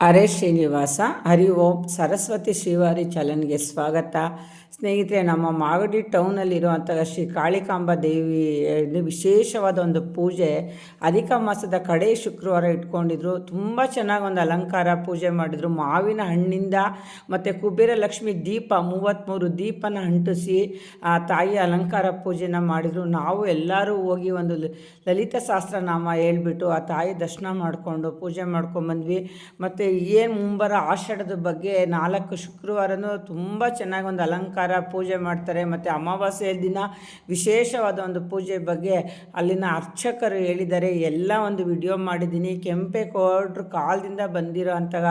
ಅರೆ ಶ್ರೀನಿವಾಸ ಹರಿ ಓಂ ಸರಸ್ವತಿ ಶ್ರೀವಾರಿ ಚಾನಲ್ಗೆ ಸ್ವಾಗತ. ಸ್ನೇಹಿತರೆ, ನಮ್ಮ ಮಾಗಡಿ ಟೌನಲ್ಲಿರುವಂಥ ಶ್ರೀ ಕಾಳಿಕಾಂಬಾ ದೇವಿ ವಿಶೇಷವಾದ ಒಂದು ಪೂಜೆ ಅಧಿಕ ಮಾಸದ ಕಡೆ ಶುಕ್ರವಾರ ಇಟ್ಕೊಂಡಿದ್ರು. ತುಂಬ ಚೆನ್ನಾಗಿ ಒಂದು ಅಲಂಕಾರ ಪೂಜೆ ಮಾಡಿದರು. ಮಾವಿನ ಹಣ್ಣಿಂದ ಮತ್ತು ಕುಬೇರ ಲಕ್ಷ್ಮಿ ದೀಪ 33 ದೀಪನ ಅಂಟಿಸಿ ಆ ತಾಯಿ ಅಲಂಕಾರ ಪೂಜೆನ ಮಾಡಿದರು. ನಾವು ಎಲ್ಲರೂ ಹೋಗಿ ಒಂದು ಲಲಿತ ಸಹಸ್ರನಾಮ ಹೇಳ್ಬಿಟ್ಟು ಆ ತಾಯಿ ದರ್ಶನ ಮಾಡಿಕೊಂಡು ಪೂಜೆ ಮಾಡ್ಕೊಂಬಂದ್ವಿ. ಮತ್ತು ಏನು ಮುಂಬರೋ ಆಷಾಢದ ಬಗ್ಗೆ 4 ಶುಕ್ರವಾರನೂ ತುಂಬ ಚೆನ್ನಾಗಿ ಒಂದು ಅಲಂಕಾರ ಪೂಜೆ ಮಾಡ್ತಾರೆ. ಮತ್ತು ಅಮಾವಾಸ್ಯೆ ದಿನ ವಿಶೇಷವಾದ ಒಂದು ಪೂಜೆ ಬಗ್ಗೆ ಅಲ್ಲಿನ ಅರ್ಚಕರು ಹೇಳಿದ್ದಾರೆ. ಎಲ್ಲ ಒಂದು ವಿಡಿಯೋ ಮಾಡಿದ್ದೀನಿ. ಕೆಂಪೇಗೌಡರು ಕಾಲದಿಂದ ಬಂದಿರೋ ಅಂತಹ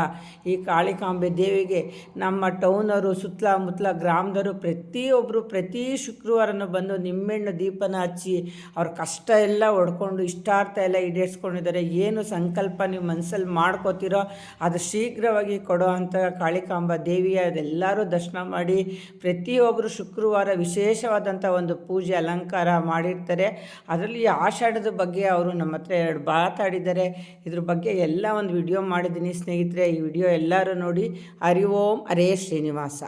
ಈ ಕಾಳಿಕಾಂಬೆ ದೇವಿಗೆ ನಮ್ಮ ಟೌನವರು ಸುತ್ತಮುತ್ತಲ ಗ್ರಾಮದವರು ಪ್ರತಿಯೊಬ್ಬರು ಪ್ರತಿ ಶುಕ್ರವಾರನೂ ಬಂದು ನಿಂಬೆಹಣ್ಣು ದೀಪನ ಹಚ್ಚಿ ಅವ್ರ ಕಷ್ಟ ಎಲ್ಲ ಹೊಡ್ಕೊಂಡು ಇಷ್ಟಾರ್ಥ ಎಲ್ಲ ಈಡೇರಿಸ್ಕೊಂಡಿದ್ದಾರೆ. ಏನು ಸಂಕಲ್ಪ ನೀವು ಮನಸ್ಸಲ್ಲಿ ಮಾಡ್ಕೋತಿರೋ ಅದು ಶೀಘ್ರವಾಗಿ ಕೊಡೋ ಅಂಥ ಕಾಳಿಕಾಂಬಾ ದೇವಿಯ ಎಲ್ಲರೂ ದರ್ಶನ ಮಾಡಿ ಪ್ರತಿಯೊಬ್ಬರು ಶುಕ್ರವಾರ ವಿಶೇಷವಾದಂಥ ಒಂದು ಪೂಜೆ ಅಲಂಕಾರ ಮಾಡಿರ್ತಾರೆ. ಅದರಲ್ಲಿ ಆಷಾಢದ ಬಗ್ಗೆ ಅವರು ನಮ್ಮ ಹತ್ರ 2 ಮಾತಾಡಿದ್ದಾರೆ. ಇದ್ರ ಬಗ್ಗೆ ಎಲ್ಲ ಒಂದು ವಿಡಿಯೋ ಮಾಡಿದ್ದೀನಿ ಸ್ನೇಹಿತರೆ. ಈ ವಿಡಿಯೋ ಎಲ್ಲರೂ ನೋಡಿ. ಹರಿ ಓಂ ಹರೇ ಶ್ರೀನಿವಾಸ.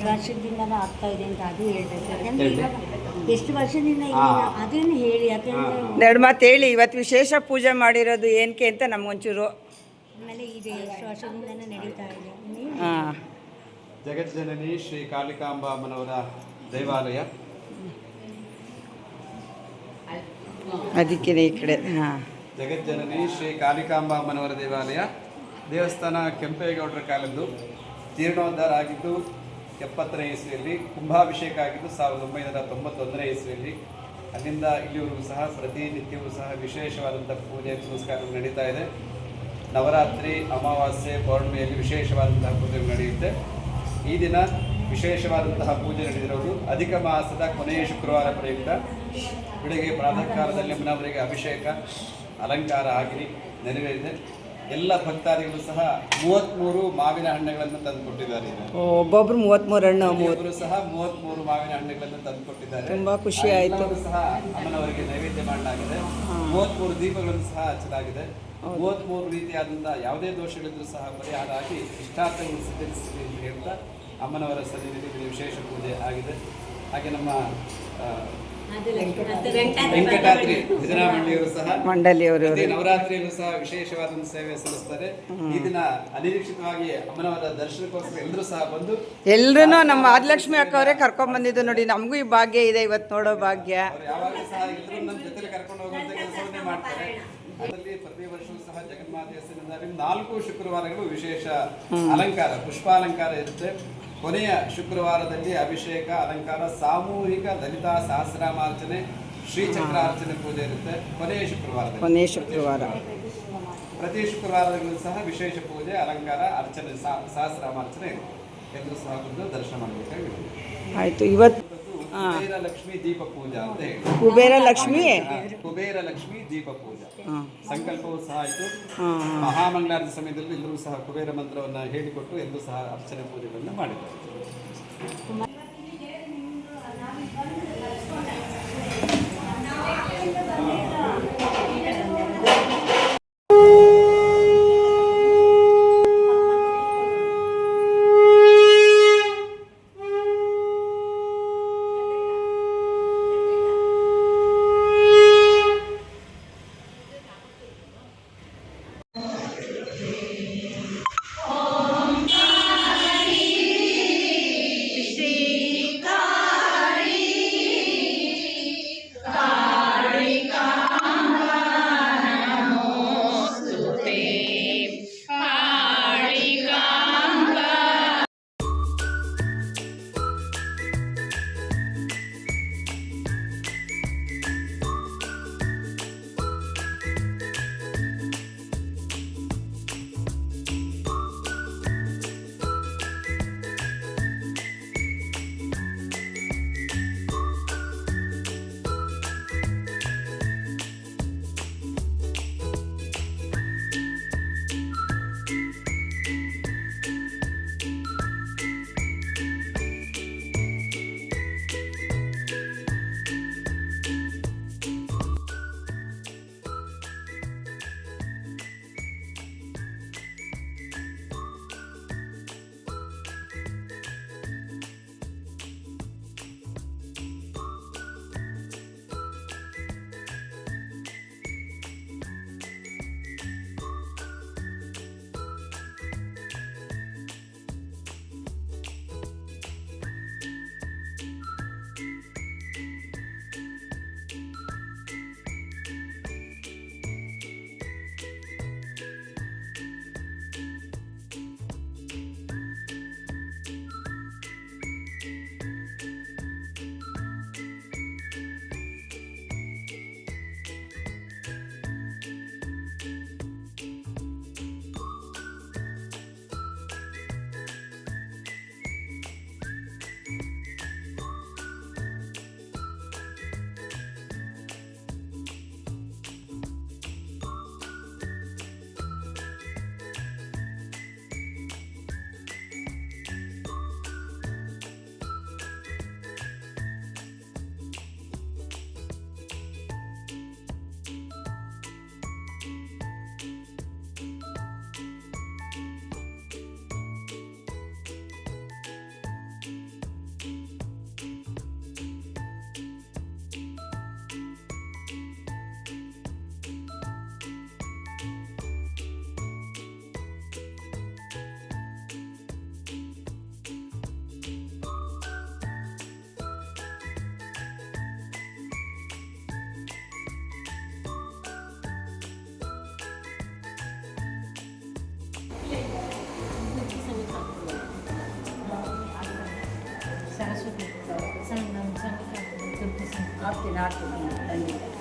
ವರ್ಷದಿಂದ ಆಗ್ತಾ ಇದೆ ಅಂತ ಅದು ಹೇಳ್ಬೇಕು. ಎಷ್ಟು ವರ್ಷದಿಂದ ಅದನ್ನು ಹೇಳಿ. ಯಾಕೆಂದರೆ 2 ಮಾತು ಹೇಳಿ. ಇವತ್ತು ವಿಶೇಷ ಪೂಜೆ ಮಾಡಿರೋದು ಏನಕ್ಕೆ ಅಂತ ನಮಗೊಂಚೂರು. ಆಮೇಲೆ ಇದು ಎಷ್ಟು ವರ್ಷದಿಂದನೇ ನಡೀತಾ ಇದೆ. ಜಗಜ್ಜನನಿ ಶ್ರೀ ಕಾಳಿಕಾಂಬಾ ಅಮ್ಮನವರ ದೇವಾಲಯ. ಅದಕ್ಕೆ ಈ ಕಡೆ ಜಗಜ್ಜನನಿ ಶ್ರೀ ಕಾಳಿಕಾಂಬಾ ಅಮ್ಮನವರ ದೇವಾಲಯ ದೇವಸ್ಥಾನ ಕೆಂಪೇಗೌಡರ ಕಾಲದ್ದು. ಜೀರ್ಣೋದ್ಧಾರ ಆಗಿದ್ದು 70ನೇ ಇಸ್ವಿಯಲ್ಲಿ, ಕುಂಭಾಭಿಷೇಕ ಆಗಿದ್ದು 1991ನೇ ಇಸ್ವಿಯಲ್ಲಿ. ಅಲ್ಲಿಂದ ಇಲ್ಲಿವರೆಗೂ ಸಹ ಪ್ರತಿನಿತ್ಯವೂ ಸಹ ವಿಶೇಷವಾದಂಥ ಪೂಜೆ ಪುನಸ್ಕಾರ ನಡೀತಾ ಇದೆ. ನವರಾತ್ರಿ, ಅಮಾವಾಸ್ಯೆ, ಪೌರ್ಣಿಮೆಯಲ್ಲಿ ವಿಶೇಷವಾದಂತಹ ಪೂಜೆ ನಡೆಯುತ್ತೆ. ಈ ದಿನ ವಿಶೇಷವಾದಂತಹ ಪೂಜೆ ನಡೆದಿರೋದು ಅಧಿಕ ಮಾಸದ ಕೊನೆಯ ಶುಕ್ರವಾರ ಪ್ರಯುಕ್ತ. ಬೆಳಗ್ಗೆ ಪ್ರಾತಃ ಕಾಲದಲ್ಲಿ ಅಮ್ಮನವರಿಗೆ ಅಭಿಷೇಕ ಅಲಂಕಾರ ಆಗಿ ನೆರವೇರಿದೆ. ಎಲ್ಲ ಭಕ್ತಾದಿಗಳು ಸಹ 33 ಮಾವಿನ ಹಣ್ಣುಗಳನ್ನು ತಂದುಕೊಟ್ಟಿದ್ದಾರೆ. ಒಬ್ಬೊಬ್ರು 33 ಹಣ್ಣು, ಒಬ್ಬರು ಸಹ 33 ಮಾವಿನ ಹಣ್ಣುಗಳನ್ನು ತಂದುಕೊಟ್ಟಿದ್ದಾರೆ. ತುಂಬಾ ಖುಷಿ ಆಯಿತು. ಸಹ ಅಮ್ಮನವರಿಗೆ ನೈವೇದ್ಯ ಮಾಡಲಾಗಿದೆ. 33 ದೀಪಗಳನ್ನು ಸಹ ಹಚ್ಚಲಾಗಿದೆ. 33 ರೀತಿಯಾದಂಥ ಯಾವುದೇ ದೋಷಗಳಿದ್ರೂ ಸಹ ಪರಿಹಾರ ಆಗಿ ಇಷ್ಟಾರ್ಥಗಳು ಸಿದ್ಧಿಸಿದೆ ಅಂತ ಹೇಳ್ತಾ ಅಮ್ಮನವರ ಸನ್ನಿಧಿಯಲ್ಲಿ ವಿಶೇಷ ಪೂಜೆ ಆಗಿದೆ. ಹಾಗೆ ನಮ್ಮ ವೆಂಕಟಾದ್ರಿ ಭಜನಾ ಮಂಡಳಿಯವರು ಸಹ ನವರಾತ್ರಿಯಲ್ಲೂ ಸಹ ವಿಶೇಷವಾದ ಸೇವೆ ಸಲ್ಲಿಸ್ತಾರೆ. ಈ ದಿನ ಅನಿರೀಕ್ಷಿತವಾಗಿ ಅಮ್ಮನವರ ದರ್ಶನಕ್ಕೋಸ್ಕರ ಎಲ್ಲರೂ ಸಹ ಬಂದು ಎಲ್ಲರೂ ನಮ್ಮ ಆದಿಲಕ್ಷ್ಮಿ ಅಕ್ಕವರೇ ಕರ್ಕೊಂಡ್ ಬಂದಿದ್ದು ನೋಡಿ. ನಮಗೂ ಈ ಭಾಗ್ಯ ಇದೆ ಇವತ್ತು ನೋಡೋ ಭಾಗ್ಯ. ಯಾವಾಗಲೂ ಸಹ ಎಲ್ಲರೂ ನಮ್ಮ ಜೊತೆಲಿ ಕರ್ಕೊಂಡು ಹೋಗುವಂತ ಕೆಲಸವನ್ನೇ ಮಾಡ್ತಾರೆ. ಅದರಲ್ಲಿ ಪ್ರತಿ ವರ್ಷವೂ ಸಹ ಜಗನ್ಮಾತೆಯ ಹೆಸರಿನಲ್ಲಿ 4 ಶುಕ್ರವಾರಗಳು ವಿಶೇಷ ಅಲಂಕಾರ, ಪುಷ್ಪಾಲಂಕಾರ ಇರುತ್ತೆ. ಕೊನೆಯ ಶುಕ್ರವಾರದಲ್ಲಿ ಅಭಿಷೇಕ ಅಲಂಕಾರ, ಸಾಮೂಹಿಕ ಲಲಿತಾ ಸಹಸ್ರನಾಮಾರ್ಚನೆ, ಶ್ರೀಚಕ್ರಾರ್ಚನೆ ಪೂಜೆ ಇರುತ್ತೆ. ಕೊನೆಯ ಶುಕ್ರವಾರ ಪ್ರತಿ ಶುಕ್ರವಾರದಲ್ಲೂ ಸಹ ವಿಶೇಷ ಪೂಜೆ ಅಲಂಕಾರ ಅರ್ಚನೆ ಸಹಸ್ರನಾಮಾರ್ಚನೆ ಇರುತ್ತೆ. ಎಲ್ಲರೂ ಸಹ ಬಂದು ದರ್ಶನ ಮಾಡಬೇಕಾಗಿದೆ. ಆಯಿತು. ಇವತ್ತು ಕುಬೇರ ಲಕ್ಷ್ಮಿ ದೀಪ ಪೂಜಾ ಅಂತ ಹೇಳಿ ಕುಬೇರ ಲಕ್ಷ್ಮಿ ದೀಪ ಪೂಜಾ ಸಂಕಲ್ಪವೂ ಸಹ ಆಯಿತು. ಮಹಾಮಂಗಳಾರತಿ ಸಮಯದಲ್ಲಿ ಎಲ್ಲರೂ ಸಹ ಕುಬೇರ ಮಂತ್ರವನ್ನು ಹೇಳಿಕೊಟ್ಟು ಎಲ್ಲರೂ ಸಹ ಅರ್ಚನೆ ಪೂಜೆಗಳನ್ನು ಮಾಡಿದ್ದಾರೆ. ಹಾಕ್ತೀನಿ ಖಂಡಿತ.